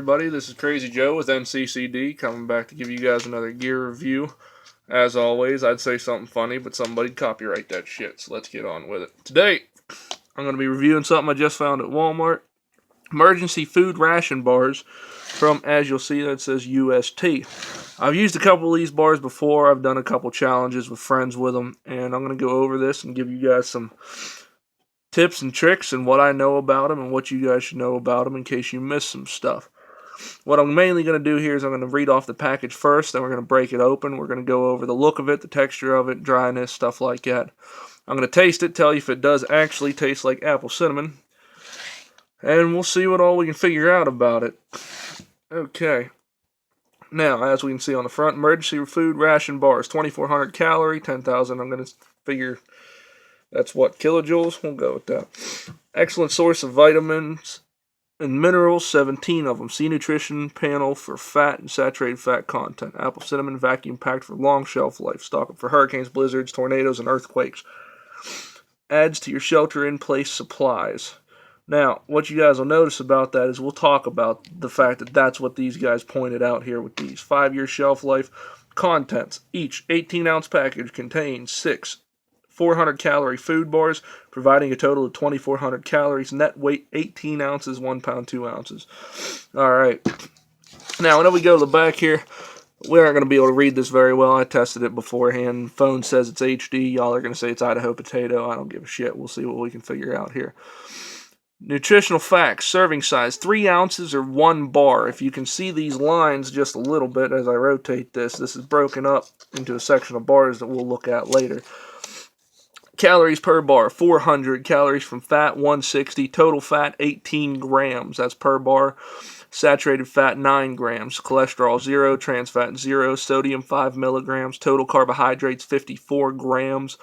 Everybody, this is Crazy Joe with NCCD coming back to give you guys another gear review. As always, I'd say something funny, but somebody'd copyright that shit, so let's get on with it. Today, I'm going to be reviewing something I just found at Walmart. Emergency food ration bars from, as you'll see, that says UST. I've used a couple of these bars before. I've done a couple challenges with friends with them, and I'm going to go over this and give you guys some tips and tricks and what I know about them and what you guys should know about them in case you miss some stuff. What I'm mainly going to do here is I'm going to read off the package first, then we're going to break it open. We're going to go over the look of it, the texture of it, dryness, stuff like that. I'm going to taste it, tell you if it does actually taste like apple cinnamon, and we'll see what all we can figure out about it. Okay. Now, as we can see on the front, emergency food ration bars, 2,400 calorie, 10,000. I'm going to figure that's what, kilojoules? We'll go with that. Excellent source of vitamins and minerals, 17 of them. See nutrition panel for fat and saturated fat content. Apple cinnamon, vacuum packed for long shelf life. Stock up for hurricanes, blizzards, tornadoes, and earthquakes. Adds to your shelter-in-place supplies. Now, what you guys will notice about that is we'll talk about the fact that that's what these guys pointed out here with these. 5-year shelf life. Contents. Each 18-ounce package contains 6 400-calorie food bars, providing a total of 2,400 calories. Net weight 18 ounces, 1 pound, 2 ounces. Alright. Now, whenever we go to the back here, we aren't going to be able to read this very well. I tested it beforehand. Phone says it's HD. Y'all are going to say it's Idaho potato. I don't give a shit. We'll see what we can figure out here. Nutritional facts. Serving size, 3 ounces or 1 bar. If you can see these lines just a little bit as I rotate this, this is broken up into a section of bars that we'll look at later. Calories per bar, 400. Calories from fat, 160. Total fat, 18 grams. That's per bar. Saturated fat, 9 grams. Cholesterol, 0. Trans fat, 0. Sodium, 5 milligrams. Total carbohydrates, 54 grams.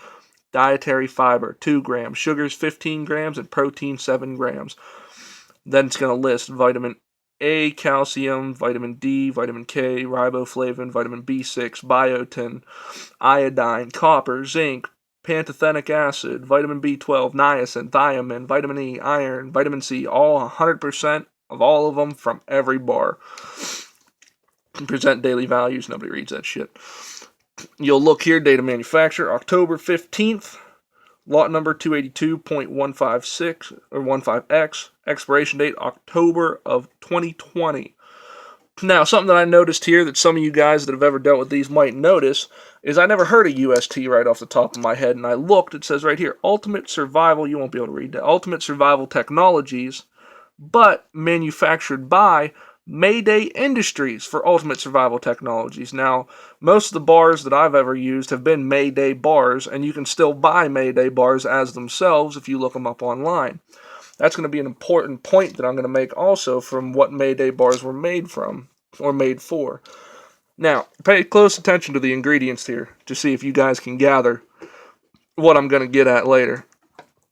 Dietary fiber, 2 grams. Sugars, 15 grams. And protein, 7 grams. Then it's going to list vitamin A, calcium, vitamin D, vitamin K, riboflavin, vitamin B6, biotin, iodine, copper, zinc, pantothenic acid, vitamin B12, niacin, thiamine, vitamin E, iron, vitamin C, all 100% of all of them from every bar. Present daily values. Nobody reads that shit. You'll look here, date of manufacture, October 15th, lot number 282.156 or 15X, expiration date October of 2020. Now, something that I noticed here that some of you guys that have ever dealt with these might notice is I never heard of UST right off the top of my head, and I looked, it says right here, Ultimate Survival, you won't be able to read that, Ultimate Survival Technologies, but manufactured by Mayday Industries for Ultimate Survival Technologies. Now, most of the bars that I've ever used have been Mayday bars, and you can still buy Mayday bars as themselves if you look them up online. That's going to be an important point that I'm going to make also from what Mayday bars were made from, or made for. Now, pay close attention to the ingredients here to see if you guys can gather what I'm going to get at later.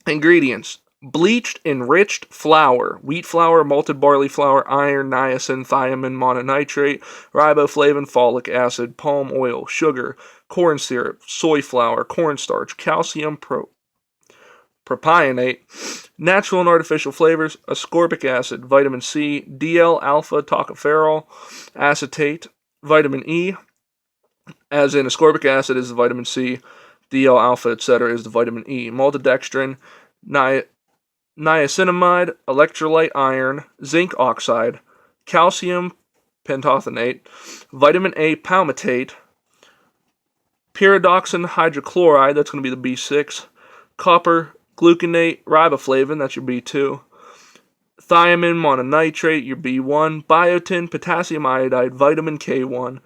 Ingredients. Bleached enriched flour, wheat flour, malted barley flour, iron, niacin, thiamine, mononitrate, riboflavin, folic acid, palm oil, sugar, corn syrup, soy flour, cornstarch, calcium propionate, natural and artificial flavors, ascorbic acid, vitamin C, DL-alpha tocopherol, acetate, vitamin E, as in ascorbic acid is the vitamin C, DL-alpha, etc. is the vitamin E, maltodextrin, niacinamide, electrolyte iron, zinc oxide, calcium pentothenate, vitamin A palmitate, pyridoxine hydrochloride, that's going to be the B6, copper gluconate, riboflavin, that's your B2, thiamine mononitrate, your B1, biotin, potassium iodide, vitamin K1,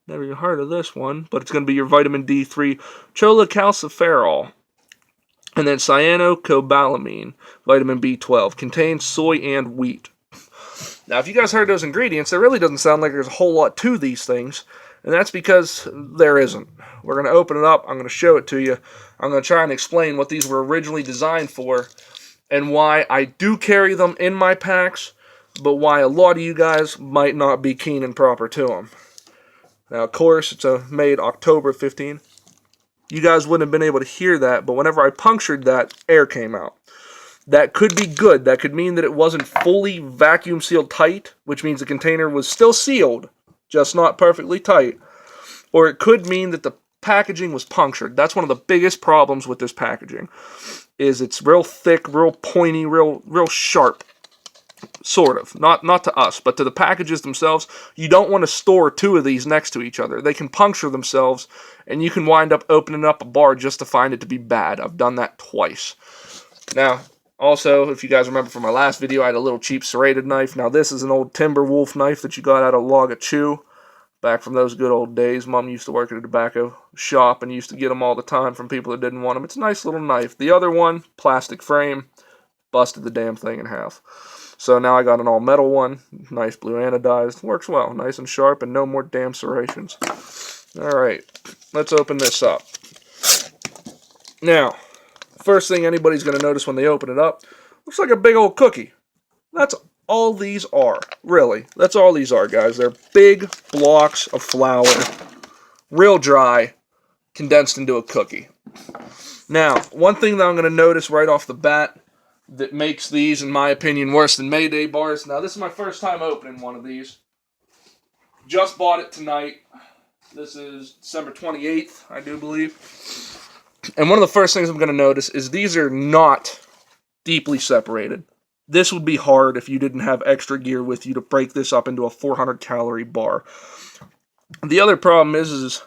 never even heard of this one, but it's going to be your vitamin D3, cholecalciferol, and then cyanocobalamin, vitamin B12, contains soy and wheat. Now, if you guys heard those ingredients, it really doesn't sound like there's a whole lot to these things, and that's because there isn't. We're going to open it up, I'm going to show it to you, I'm going to try and explain what these were originally designed for, and why I do carry them in my packs, but why a lot of you guys might not be keen and proper to them. Now, of course, it's made October 15th. You guys wouldn't have been able to hear that, but whenever I punctured that, air came out. That could be good. That could mean that it wasn't fully vacuum sealed tight, which means the container was still sealed, just not perfectly tight. Or it could mean that the packaging was punctured. That's one of the biggest problems with this packaging, is it's real thick, real pointy, real sharp. Sort of. Not to us, but to the packages themselves. You don't want to store two of these next to each other. They can puncture themselves, and you can wind up opening up a bar just to find it to be bad. I've done that twice. Now, also, if you guys remember from my last video, I had a little cheap serrated knife. Now, this is an old Timberwolf knife that you got out of Log of Chew. Back from those good old days. Mom used to work at a tobacco shop and used to get them all the time from people that didn't want them. It's a nice little knife. The other one, plastic frame, busted the damn thing in half. So now I got an all-metal one, nice blue anodized, works well, nice and sharp, and no more damn serrations. Alright, let's open this up. Now, first thing anybody's going to notice when they open it up, looks like a big old cookie. That's all these are, really. That's all these are, guys. They're big blocks of flour, real dry, condensed into a cookie. Now, one thing that I'm going to notice right off the bat that makes these, in my opinion, worse than Mayday bars. Now, this is my first time opening one of these. Just bought it tonight. This is December 28th, I do believe. And one of the first things I'm going to notice is these are not deeply separated. This would be hard if you didn't have extra gear with you to break this up into a 400-calorie bar. The other problem is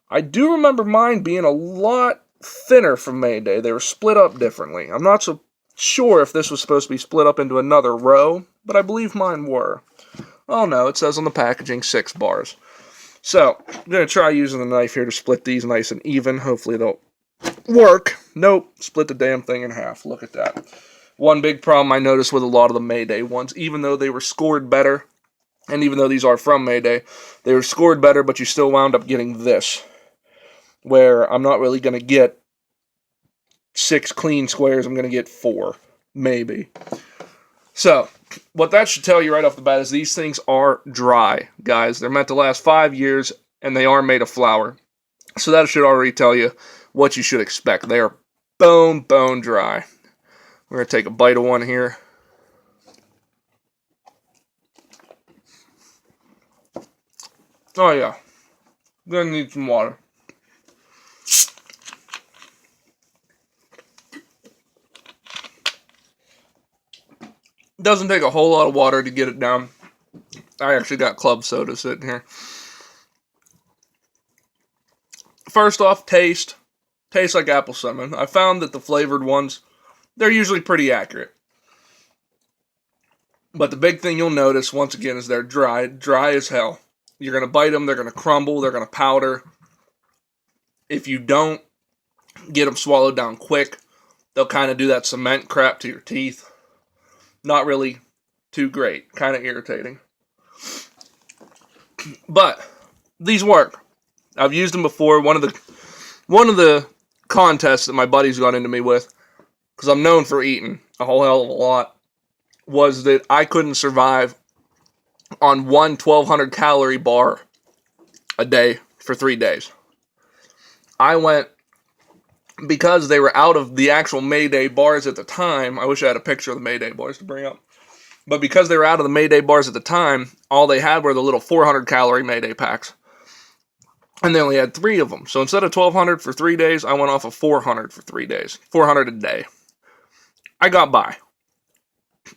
I do remember mine being a lot thinner from Mayday. They were split up differently. I'm not so sure if this was supposed to be split up into another row, but I believe mine were. Oh no, it says on the packaging 6 bars. So, I'm going to try using the knife here to split these nice and even. Hopefully they'll work. Nope, split the damn thing in half. Look at that. One big problem I noticed with a lot of the Mayday ones, even though they were scored better, and even though these are from Mayday, they were scored better, but you still wound up getting this, where I'm not really going to get 6 clean squares, I'm going to get 4, maybe. So, what that should tell you right off the bat is these things are dry, guys. They're meant to last 5 years, and they are made of flour. So that should already tell you what you should expect. They are bone dry. We're going to take a bite of one here. Oh yeah, going to need some water. Doesn't take a whole lot of water to get it down. I actually got club soda sitting here. First off, taste. Tastes like apple cinnamon. I found that the flavored ones, they're usually pretty accurate. But the big thing you'll notice, once again, is they're dry. Dry as hell. You're going to bite them, they're going to crumble, they're going to powder. If you don't get them swallowed down quick, they'll kind of do that cement crap to your teeth. Not really too great. Kind of irritating. But these work. I've used them before. One of the contests that my buddies got into me with, because I'm known for eating a whole hell of a lot, was that I couldn't survive on one 1,200 calorie bar a day for 3 days. I went, because they were out of the actual Mayday bars at the time. I wish I had a picture of the Mayday bars to bring up. But because they were out of the Mayday bars at the time, all they had were the little 400 calorie Mayday packs. And they only had 3 of them. So instead of 1,200 for 3 days, I went off of 400 for 3 days. 400 a day. I got by.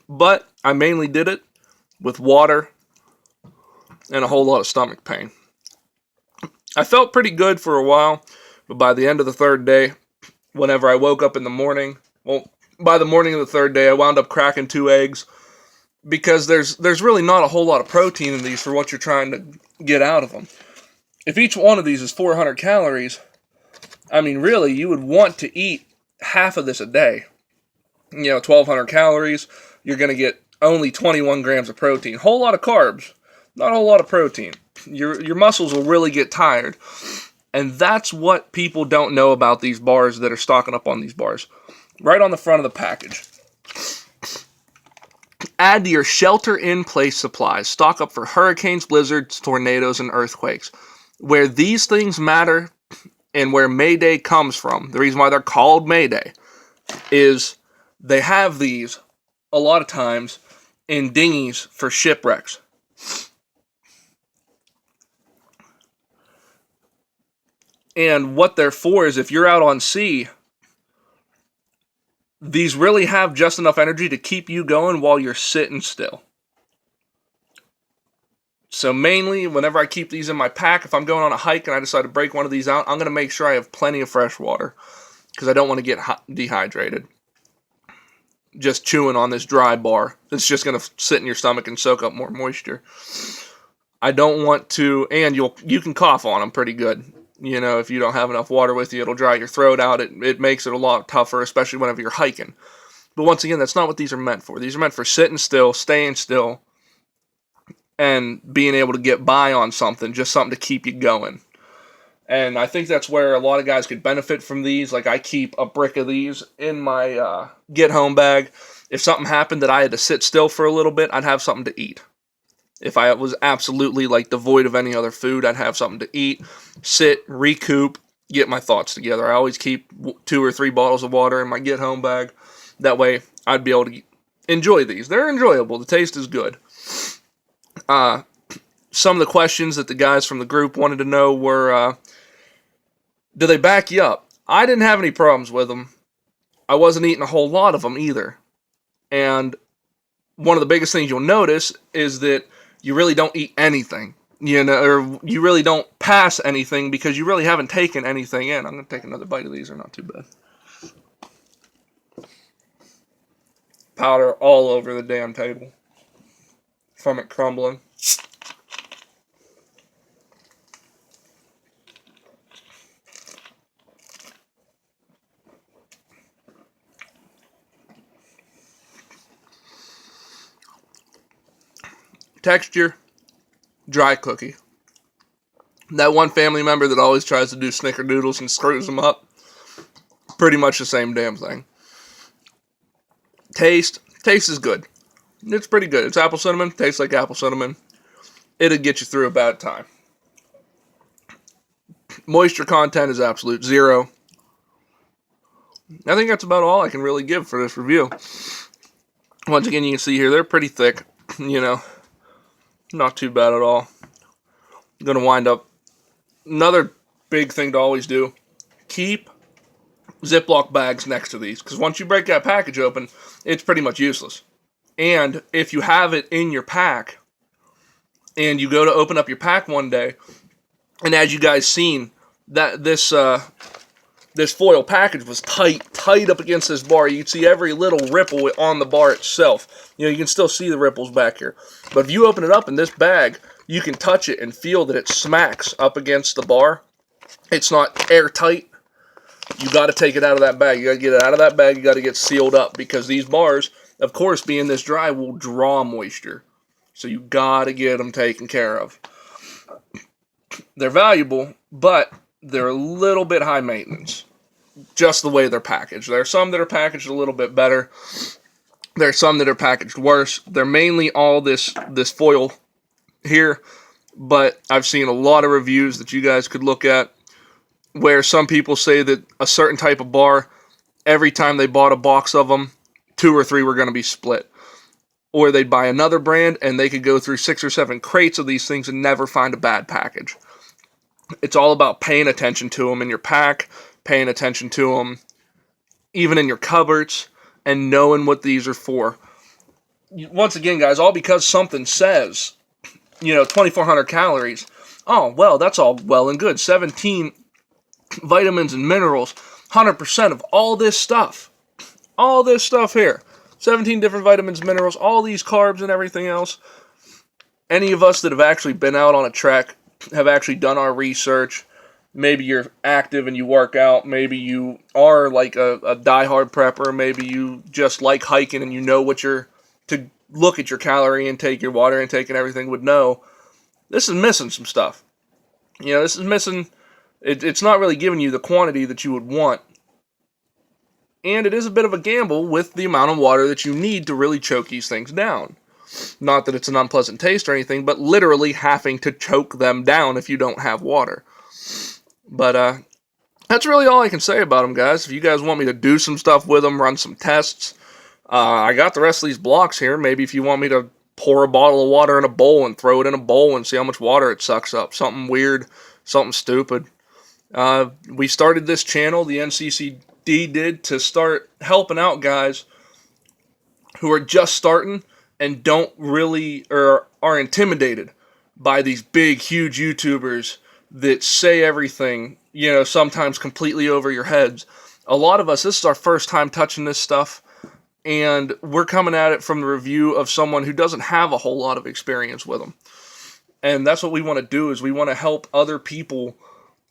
But I mainly did it with water and a whole lot of stomach pain. I felt pretty good for a while, but by the end of the 3rd day, whenever I woke up in the morning, by the morning of the 3rd day, I wound up cracking 2 eggs, because there's really not a whole lot of protein in these for what you're trying to get out of them. If each one of these is 400 calories, I mean, really, you would want to eat half of this a day. 1,200 calories, you're going to get only 21 grams of protein. Whole lot of carbs, not a whole lot of protein. Your muscles will really get tired. And that's what people don't know about these bars that are stocking up on these bars. Right on the front of the package. Add to your shelter-in-place supplies. Stock up for hurricanes, blizzards, tornadoes, and earthquakes. Where these things matter and where Mayday comes from, the reason why they're called Mayday, is They have these a lot of times in dinghies for shipwrecks. And what they're for is if you're out on sea, these really have just enough energy to keep you going while you're sitting still. So mainly, whenever I keep these in my pack, if I'm going on a hike and I decide to break one of these out, I'm going to make sure I have plenty of fresh water because I don't want to get dehydrated. Just chewing on this dry bar, it's just going to sit in your stomach and soak up more moisture. I don't want to, and you can cough on them pretty good. You know, if you don't have enough water with you, it'll dry your throat out. It makes it a lot tougher, especially whenever you're hiking. But once again, that's not what these are meant for. These are meant for sitting still, staying still, and being able to get by on something, just something to keep you going. And I think that's where a lot of guys could benefit from these. Like, I keep a brick of these in my get-home bag. If something happened that I had to sit still for a little bit, I'd have something to eat. If I was absolutely, like, devoid of any other food, I'd have something to eat, sit, recoup, get my thoughts together. I always keep 2 or 3 bottles of water in my get-home bag. That way, I'd be able to enjoy these. They're enjoyable. The taste is good. Some of the questions that the guys from the group wanted to know were, do they back you up? I didn't have any problems with them. I wasn't eating a whole lot of them either. And one of the biggest things you'll notice is that you really don't eat anything, you know, or you really don't pass anything because you really haven't taken anything in. I'm going to take another bite of these. They're not too bad. Powder all over the damn table from it crumbling. Texture, dry cookie. That one family member that always tries to do snickerdoodles and screws them up, pretty much the same damn thing. Taste is good. It's pretty good. It's apple cinnamon, tastes like apple cinnamon. It'll get you through a bad time. Moisture content is absolute 0. I think that's about all I can really give for this review. Once again, you can see here, they're pretty thick, you know. Not too bad at all. I'm going to wind up. Another big thing to always do, keep Ziploc bags next to these. Because once you break that package open, it's pretty much useless. And if you have it in your pack, and you go to open up your pack one day, and as you guys seen, that this foil package was tight up against this bar. You can see every little ripple on the bar itself. You know, you can still see the ripples back here. But if you open it up in this bag, you can touch it and feel that it smacks up against the bar. It's not airtight. You got to take it out of that bag. You got to get it out of that bag. You got to get sealed up because these bars, of course, being this dry, will draw moisture. So you got to get them taken care of. They're valuable, but they're a little bit high maintenance. Just the way they're packaged. There are some that are packaged a little bit better. There are some that are packaged worse. They're mainly all this foil here, but I've seen a lot of reviews that you guys could look at where some people say that a certain type of bar, every time they bought a box of them, 2 or 3 were going to be split. Or they'd buy another brand and they could go through 6 or 7 crates of these things and never find a bad package. It's all about paying attention to them in your pack, paying attention to them even in your cupboards, and knowing what these are for. Once again, guys, all because something says, 2,400 calories. Oh, well, that's all well and good. 17 vitamins and minerals, 100% of all this stuff. All this stuff here. 17 different vitamins, minerals, all these carbs and everything else. Any of us that have actually been out on a trek have actually done our research. Maybe you're active and you work out. Maybe you are like a diehard prepper. Maybe you just like hiking and you know to look at your calorie intake, your water intake, and everything would know. This is missing some stuff. This is missing. It's not really giving you the quantity that you would want. And it is a bit of a gamble with the amount of water that you need to really choke these things down. Not that it's an unpleasant taste or anything, but literally having to choke them down if you don't have water. But that's really all I can say about them, guys. If you guys want me to do some stuff with them, run some tests, I got the rest of these blocks here. Maybe if you want me to pour a bottle of water in a bowl and throw it in a bowl and see how much water it sucks up. Something weird, something stupid. We started this channel, the NCCD did, to start helping out guys who are just starting and don't really, or are intimidated by these big, huge YouTubers that say everything, sometimes completely over your heads. A lot of us, this is our first time touching this stuff, and we're coming at it from the review of someone who doesn't have a whole lot of experience with them. And that's what we want to do, is we want to help other people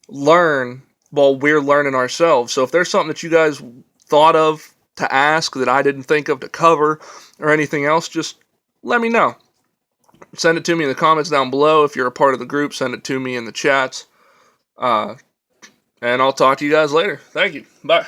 learn while we're learning ourselves. So if there's something that you guys thought of to ask that I didn't think of to cover or anything else, just let me know. Send it to me in the comments down below. If you're a part of the group, send it to me in the chats. And I'll talk to you guys later. Thank you. Bye.